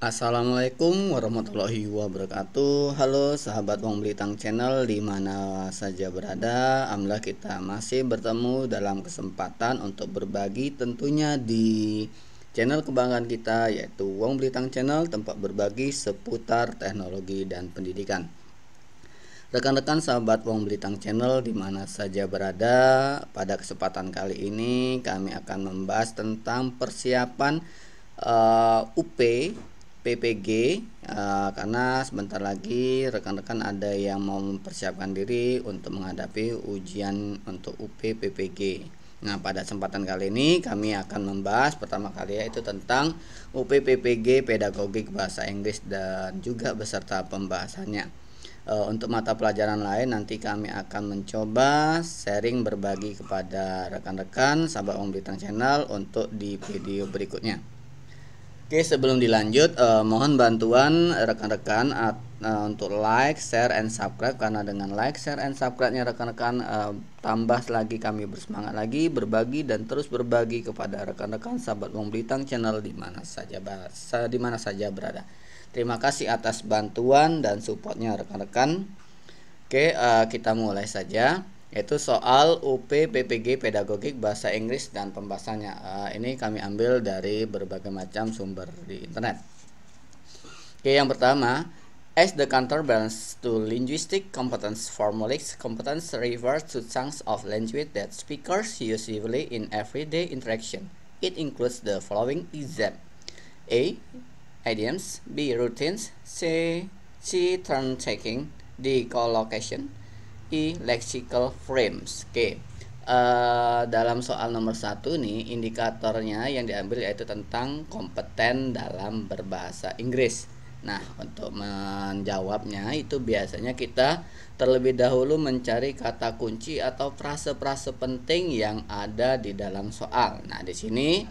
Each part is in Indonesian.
Assalamualaikum warahmatullahi wabarakatuh. Halo sahabat Wong Blitang Channel di mana saja berada. Alhamdulillah kita masih bertemu dalam kesempatan untuk berbagi tentunya di channel kebanggaan kita, yaitu Wong Blitang Channel, tempat berbagi seputar teknologi dan pendidikan. Rekan-rekan sahabat Wong Blitang Channel di mana saja berada, pada kesempatan kali ini kami akan membahas tentang persiapan UP PPG, karena sebentar lagi rekan-rekan ada yang mau mempersiapkan diri untuk menghadapi ujian untuk UP PPG. Nah, pada kesempatan kali ini kami akan membahas pertama kali yaitu tentang UP PPG Pedagogik Bahasa Inggris dan juga beserta pembahasannya. Untuk mata pelajaran lain nanti kami akan mencoba sharing berbagi kepada rekan-rekan sahabat Om Blitang Channel untuk di video berikutnya. Oke, sebelum dilanjut, mohon bantuan rekan-rekan untuk like, share, and subscribe, karena dengan like, share, and subscribe-nya rekan-rekan tambah lagi kami bersemangat lagi berbagi dan terus berbagi kepada rekan-rekan sahabat Wong Blitang Channel di mana saja berada. Terima kasih atas bantuan dan supportnya rekan-rekan. Oke, kita mulai saja, yaitu soal UP PPG Pedagogik Bahasa Inggris dan pembahasannya. Ini kami ambil dari berbagai macam sumber di internet. Oke, yang pertama, as the counterbalance to linguistic competence, formulaic competence refers to chunks of language that speakers use usually in everyday interaction. It includes the following examples: A. Idioms, B. Routines, C. Turn taking, D. Collocation, E. Lexical frames. Oke, dalam soal nomor 1 nih, indikatornya yang diambil yaitu tentang kompeten dalam berbahasa Inggris. Nah, untuk menjawabnya itu biasanya kita terlebih dahulu mencari kata kunci atau frase-frase penting yang ada di dalam soal. Nah, di sini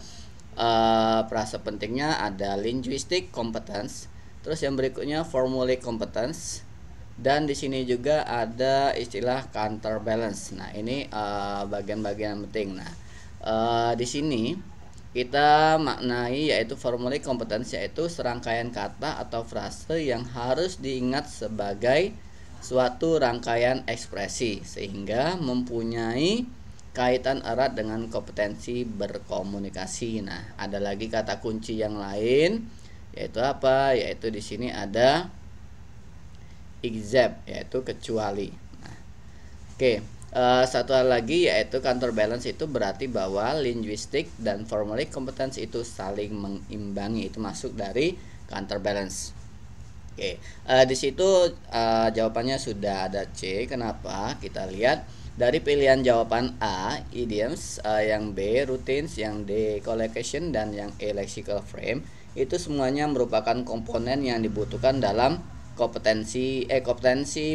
frase pentingnya ada linguistic competence, terus yang berikutnya formulaic competence, dan di sini juga ada istilah counterbalance. Nah, ini bagian-bagian penting. Nah, di sini kita maknai yaitu formulaic competence, yaitu serangkaian kata atau frase yang harus diingat sebagai suatu rangkaian ekspresi sehingga mempunyai kaitan erat dengan kompetensi berkomunikasi. Nah, ada lagi kata kunci yang lain, yaitu apa? Yaitu di sini ada except, yaitu kecuali. Nah, oke, satu hal lagi yaitu counterbalance, itu berarti bahwa linguistic dan formulaic competence itu saling mengimbangi, itu masuk dari counterbalance. Oke, di situ jawabannya sudah ada C. Kenapa? Kita lihat dari pilihan jawaban A, idioms, yang B, routines, yang D, collocation, dan yang E, lexical frame, itu semuanya merupakan komponen yang dibutuhkan dalam kompetensi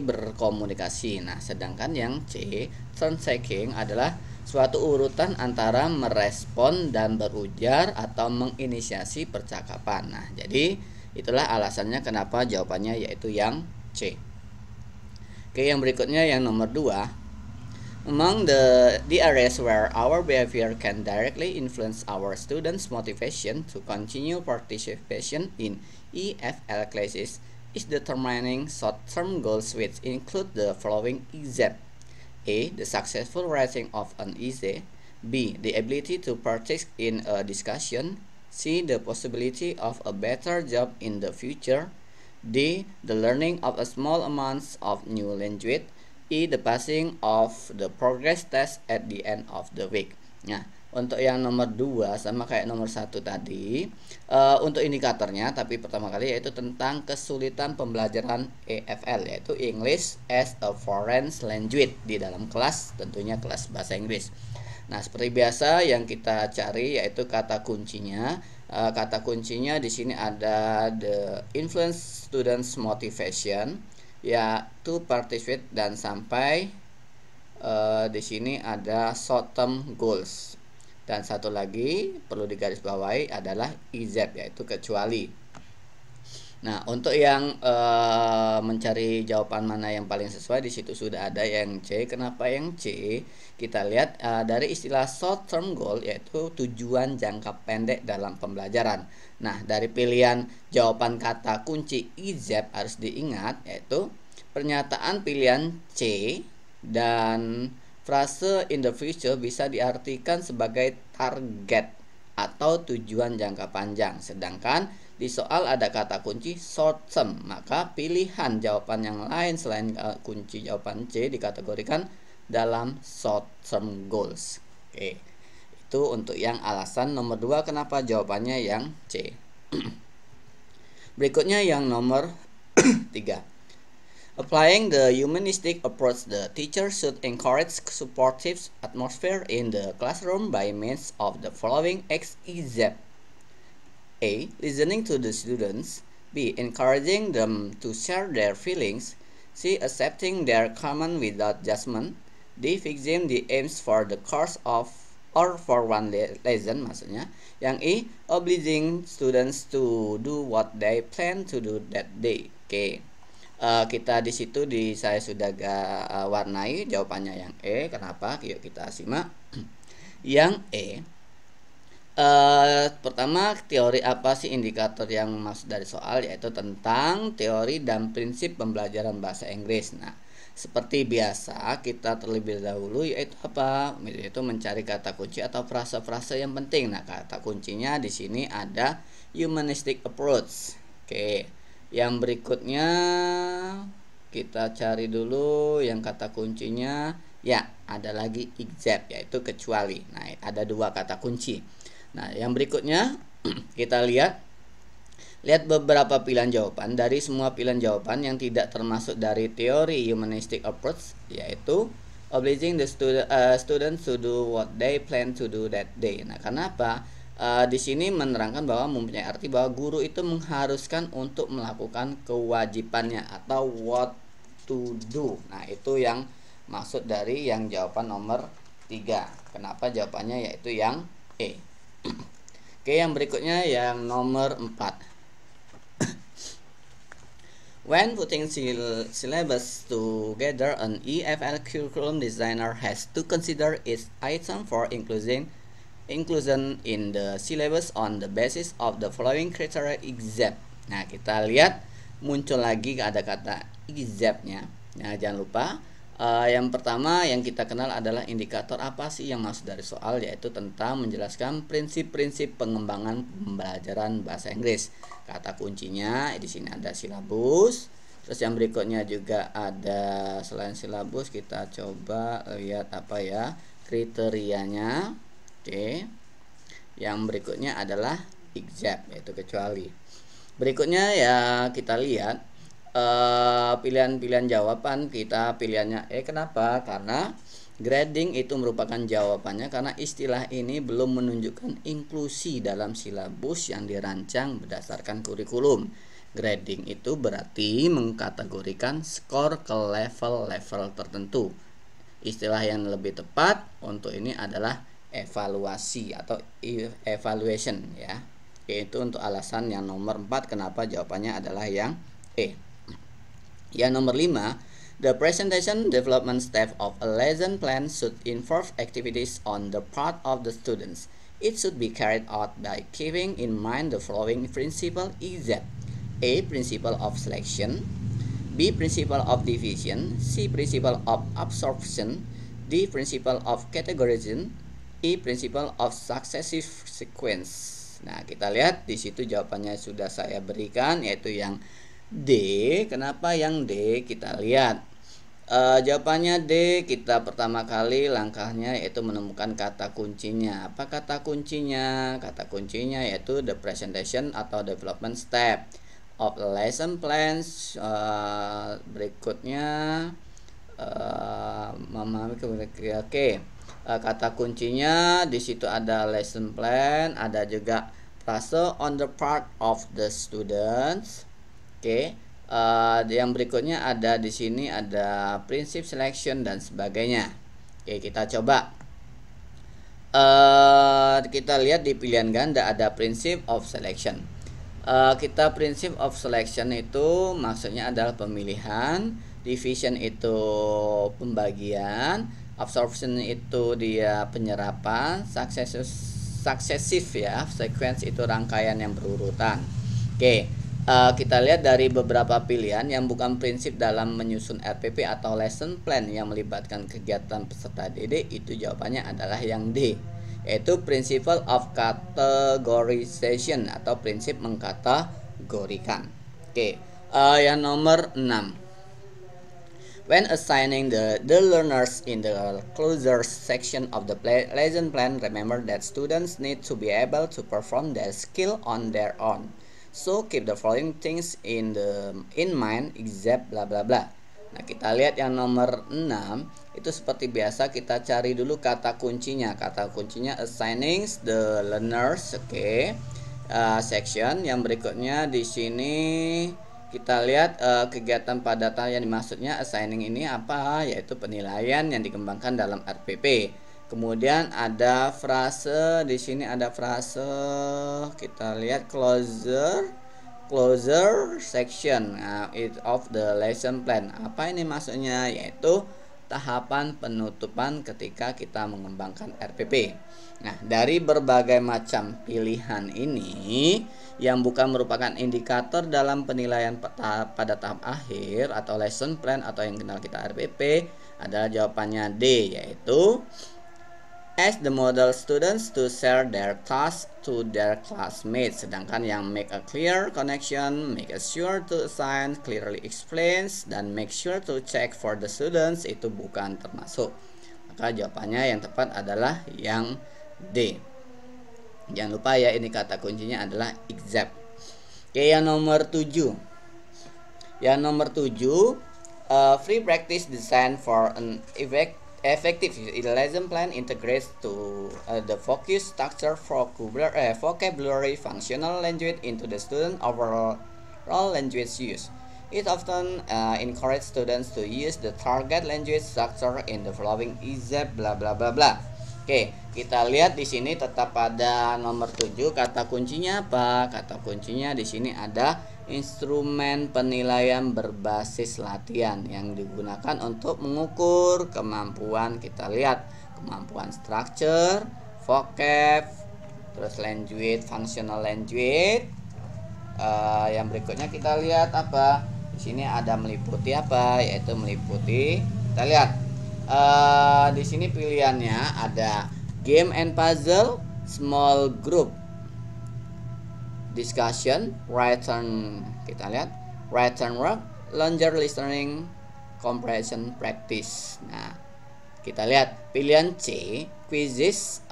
berkomunikasi. Nah, sedangkan yang C, turn taking, adalah suatu urutan antara merespon dan berujar atau menginisiasi percakapan. Nah, jadi itulah alasannya kenapa jawabannya yaitu yang C. Oke, yang berikutnya yang nomor 2. Among the areas where our behavior can directly influence our students' motivation to continue participation in EFL classes is determining short-term goals, which include the following examples: A. The successful writing of an essay, B. The ability to participate in a discussion, C. The possibility of a better job in the future, D. The learning of a small amounts of new language, E. The passing of the progress test at the end of the week. Nah, untuk yang nomor 2 sama kayak nomor 1 tadi, untuk indikatornya tapi pertama kali yaitu tentang kesulitan pembelajaran EFL, yaitu English as a Foreign Language, di dalam kelas, tentunya kelas bahasa Inggris. Nah, seperti biasa yang kita cari yaitu kata kuncinya. Kata kuncinya di sini ada the influence students motivation, ya to participate, dan sampai di sini ada short term goals. Dan satu lagi perlu digarisbawahi adalah except, yaitu kecuali. Nah, untuk yang mencari jawaban mana yang paling sesuai, di situ sudah ada yang C. Kenapa yang C? Kita lihat dari istilah short term goal, yaitu tujuan jangka pendek dalam pembelajaran. Nah, dari pilihan jawaban kata kunci IZ harus diingat, yaitu pernyataan pilihan C dan frase in the future bisa diartikan sebagai target atau tujuan jangka panjang. Sedangkan di soal ada kata kunci short term, maka pilihan jawaban yang lain selain kunci jawaban C dikategorikan dalam short term goals. Oke. Itu untuk yang alasan nomor 2 kenapa jawabannya yang C. Berikutnya yang nomor 3. Applying the humanistic approach, the teacher should encourage supportive atmosphere in the classroom by means of the following XYZ. A. Listening to the students. B. Encouraging them to share their feelings. C. Accepting their comment without judgment. D. Fixing the aims for the course of or for one lesson maksudnya. Yang E. Obliging students to do what they plan to do that day. Oke. Kita di situ saya sudah warnai jawabannya yang E. Kenapa? Yuk kita simak. Yang E. Pertama, teori apa sih indikator yang masuk dari soal, yaitu tentang teori dan prinsip pembelajaran bahasa Inggris. Nah, seperti biasa kita terlebih dahulu yaitu apa? Yaitu mencari kata kunci atau frase-frase yang penting. Nah, kata kuncinya di sini ada humanistic approach. Oke. Yang berikutnya kita cari dulu yang kata kuncinya. Ya, ada lagi except, yaitu kecuali. Nah, ada 2 kata kunci. Nah, yang berikutnya kita lihat beberapa pilihan jawaban. Dari semua pilihan jawaban yang tidak termasuk dari teori humanistic approach, yaitu obliging the students to do what they plan to do that day. Nah, kenapa? Di sini menerangkan bahwa mempunyai arti bahwa guru itu mengharuskan untuk melakukan kewajibannya atau what to do. Nah, itu yang maksud dari yang jawaban nomor 3. Kenapa jawabannya yaitu yang E. Oke, yang berikutnya yang nomor 4. When putting syllabus together, an EFL curriculum designer has to consider its item for inclusion in the syllabus on the basis of the following criteria except. Nah, kita lihat muncul lagi ada kata except-nya. Nah, jangan lupa yang pertama yang kita kenal adalah indikator apa sih yang masuk dari soal, yaitu tentang menjelaskan prinsip-prinsip pengembangan pembelajaran bahasa Inggris. Kata kuncinya di sini ada silabus. Terus yang berikutnya juga ada selain silabus, kita coba lihat apa ya kriterianya. Oke. Yang berikutnya adalah except, yaitu kecuali. Berikutnya ya kita lihat pilihan-pilihan jawaban kita pilihannya E. Kenapa? Karena grading itu merupakan jawabannya karena istilah ini belum menunjukkan inklusi dalam silabus yang dirancang berdasarkan kurikulum. Grading itu berarti mengkategorikan skor ke level-level tertentu. Istilah yang lebih tepat untuk ini adalah evaluasi atau evaluation ya. Yaitu untuk alasan yang nomor 4 kenapa jawabannya adalah yang E. Yang nomor 5, the presentation development step of a lesson plan should involve activities on the part of the students. It should be carried out by keeping in mind the following principle except. A. Principle of selection. B. Principle of division. C. Principle of absorption. D. Principle of categorization. E. Principle of successive sequence. Nah, kita lihat di situ jawabannya sudah saya berikan, yaitu yang D. Kenapa yang D? Kita lihat jawabannya D. Kita pertama kali langkahnya yaitu menemukan kata kuncinya. Apa kata kuncinya? Kata kuncinya yaitu the presentation atau development step of lesson plans. Berikutnya memahami kata kuncinya di situ ada lesson plan, ada juga frase on the part of the students. Oke, yang berikutnya ada di sini ada prinsip selection dan sebagainya. Oke, kita coba. Kita lihat di pilihan ganda ada prinsip of selection. Kita prinsip of selection itu maksudnya adalah pemilihan, division itu pembagian, absorption itu dia penyerapan, successive ya, sequence itu rangkaian yang berurutan. Oke, kita lihat dari beberapa pilihan yang bukan prinsip dalam menyusun RPP atau lesson plan yang melibatkan kegiatan peserta didik, itu jawabannya adalah yang D, yaitu principle of categorization atau prinsip mengkategorikan. Oke, yang nomor 6. When assigning the learners in the closer section of the lesson plan, remember that students need to be able to perform their skill on their own. So keep the following things in mind except bla bla bla. Nah, kita lihat yang nomor 6 itu seperti biasa kita cari dulu kata kuncinya. Kata kuncinya assigning the learners, oke. Section yang berikutnya di sini kita lihat kegiatan pada yang dimaksudnya assigning ini apa, yaitu penilaian yang dikembangkan dalam RPP. Kemudian ada frase, di sini ada frase, kita lihat closer section of the lesson plan. Apa ini maksudnya? Yaitu tahapan penutupan ketika kita mengembangkan RPP. Nah, dari berbagai macam pilihan ini yang bukan merupakan indikator dalam penilaian pada tahap akhir atau lesson plan atau yang kenal kita RPP adalah jawabannya D, yaitu as the model students to share their tasks to their classmates. Sedangkan yang make a clear connection, make sure to assign, clearly explains, dan make sure to check for the students itu bukan termasuk. Maka jawabannya yang tepat adalah yang D. Jangan lupa ya, ini kata kuncinya adalah except. Oke, yang nomor 7. Yang nomor 7, free practice design for an effective lesson plan integrates to the focus, structure, vocabulary, functional language into the student overall language use. It often encourages students to use the target language structure in the following except bla bla bla bla. Oke, kita lihat di sini tetap pada nomor 7 kata kuncinya apa? Kata kuncinya di sini ada instrumen penilaian berbasis latihan yang digunakan untuk mengukur kemampuan. Kita lihat kemampuan structure, vocab, terus language, functional language. Yang berikutnya kita lihat apa? Di sini ada meliputi apa? Yaitu meliputi. Kita lihat di sini pilihannya ada game and puzzle, small group discussion, written, kita lihat written work, longer listening, comprehension practice. Nah, kita lihat pilihan C, quizzes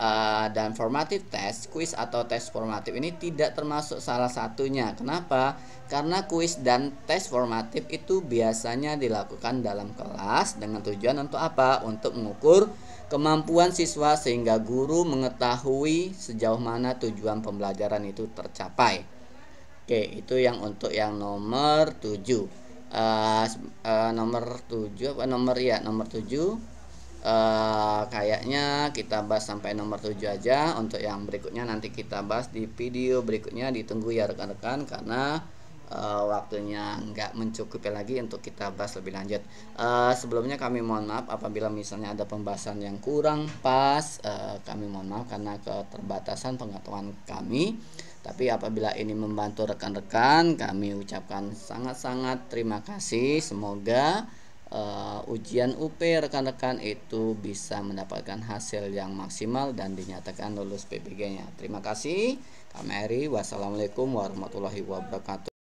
dan formative test. Quiz atau tes formatif ini tidak termasuk salah satunya. Kenapa? Karena quiz dan tes formatif itu biasanya dilakukan dalam kelas dengan tujuan untuk apa? Untuk mengukur kemampuan siswa sehingga guru mengetahui sejauh mana tujuan pembelajaran itu tercapai. Oke, itu yang untuk yang nomor 7. Nomor 7 apa nomor ya? Nomor 7. Kayaknya kita bahas sampai nomor 7 aja. Untuk yang berikutnya nanti kita bahas di video berikutnya. Ditunggu ya rekan-rekan, karena waktunya nggak mencukupi lagi untuk kita bahas lebih lanjut. Sebelumnya kami mohon maaf apabila misalnya ada pembahasan yang kurang pas. Kami mohon maaf karena keterbatasan pengetahuan kami. Tapi apabila ini membantu rekan-rekan, kami ucapkan sangat-sangat terima kasih. Semoga ujian UP rekan-rekan itu bisa mendapatkan hasil yang maksimal dan dinyatakan lulus PPG-nya. Terima kasih. Kami Eri. Wassalamualaikum warahmatullahi wabarakatuh.